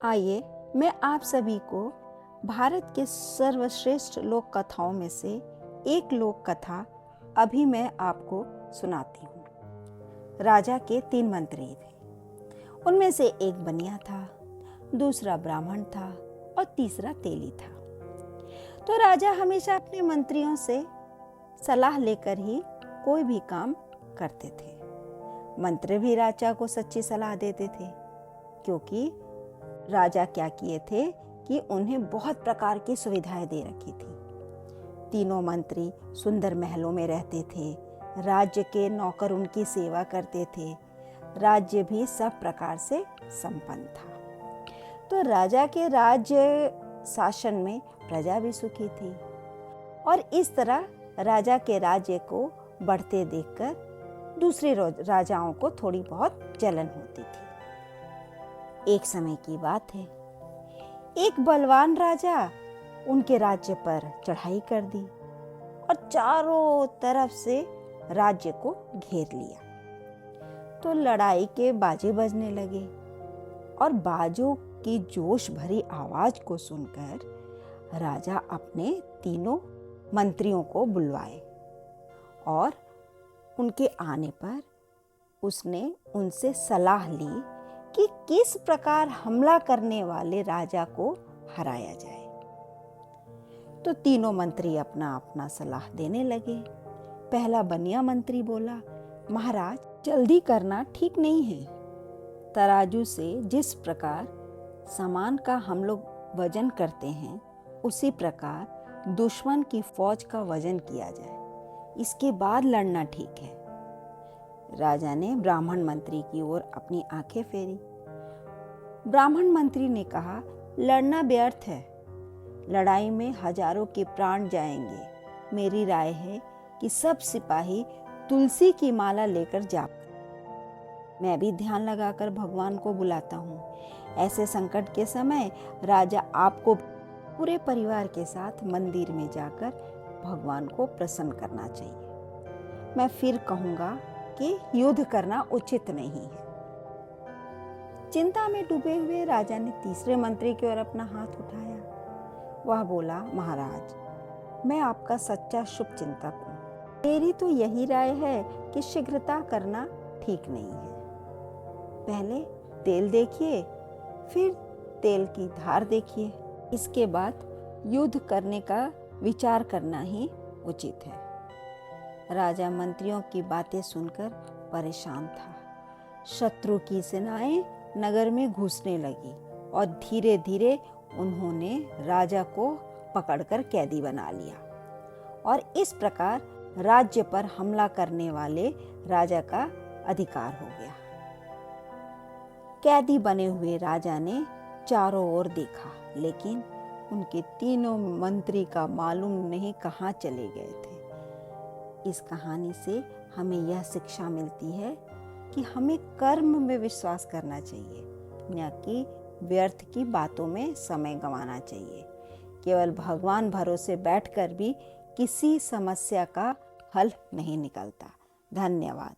आइए मैं आप सभी को भारत के सर्वश्रेष्ठ लोक कथाओं में से एक लोक कथा अभी मैं आपको सुनाती हूँ। राजा के 3 मंत्री थे। उनमें से एक बनिया था, दूसरा ब्राह्मण था और तीसरा तेली था। तो राजा हमेशा अपने मंत्रियों से सलाह लेकर ही कोई भी काम करते थे। मंत्री भी राजा को सच्ची सलाह देते थे, क्योंकि राजा क्या किए थे कि उन्हें बहुत प्रकार की सुविधाएं दे रखी थी। तीनों मंत्री सुंदर महलों में रहते थे। राज्य के नौकर उनकी सेवा करते थे। राज्य भी सब प्रकार से संपन्न था। तो राजा के राज्य शासन में प्रजा भी सुखी थी और इस तरह राजा के राज्य को बढ़ते देखकर दूसरे राजाओं को थोड़ी बहुत जलन होती थी। एक समय की बात है, एक बलवान राजा उनके राज्य पर चढ़ाई कर दी और चारों तरफ से राज्य को घेर लिया। तो लड़ाई के बाजे बजने लगे और बाजों की जोश भरी आवाज को सुनकर राजा अपने तीनों मंत्रियों को बुलवाए और उनके आने पर उसने उनसे सलाह ली कि किस प्रकार हमला करने वाले राजा को हराया जाए। तो तीनों मंत्री अपना अपना सलाह देने लगे। पहला बनिया मंत्री बोला, महाराज, जल्दी करना ठीक नहीं है। तराजू से जिस प्रकार सामान का हम लोग वजन करते हैं, उसी प्रकार दुश्मन की फौज का वजन किया जाए, इसके बाद लड़ना ठीक है। राजा ने ब्राह्मण मंत्री की ओर अपनी आंखें फेरी। ब्राह्मण मंत्री ने कहा, लड़ना व्यर्थ है, लड़ाई में हजारों के प्राण जाएंगे। मेरी राय है कि सब सिपाही तुलसी की माला लेकर जाप करें। मैं भी ध्यान लगाकर भगवान को बुलाता हूँ। ऐसे संकट के समय राजा आपको पूरे परिवार के साथ मंदिर में जाकर भगवान को प्रसन्न करना चाहिए। मैं फिर कहूँगा कि युद्ध करना उचित नहीं है। चिंता में डूबे हुए राजा ने तीसरे मंत्री की ओर अपना हाथ उठाया। वह बोला, महाराज, मैं आपका सच्चा शुभ चिंतक हूँ। मेरी तो यही राय है कि शीघ्रता करना ठीक नहीं है। पहले तेल देखिए, फिर तेल की धार देखिए, इसके बाद युद्ध करने का विचार करना ही उचित है। राजा मंत्रियों की बातें सुनकर परेशान था। शत्रु की सेनाएं नगर में घुसने लगी और धीरे धीरे उन्होंने राजा को पकड़कर कैदी बना लिया और इस प्रकार राज्य पर हमला करने वाले राजा का अधिकार हो गया। कैदी बने हुए राजा ने चारों ओर देखा, लेकिन उनके तीनों मंत्री का मालूम नहीं कहाँ चले गए थे। इस कहानी से हमें यह शिक्षा मिलती है कि हमें कर्म में विश्वास करना चाहिए, न कि व्यर्थ की बातों में समय गंवाना चाहिए। केवल भगवान भरोसे बैठकर भी किसी समस्या का हल नहीं निकलता। धन्यवाद।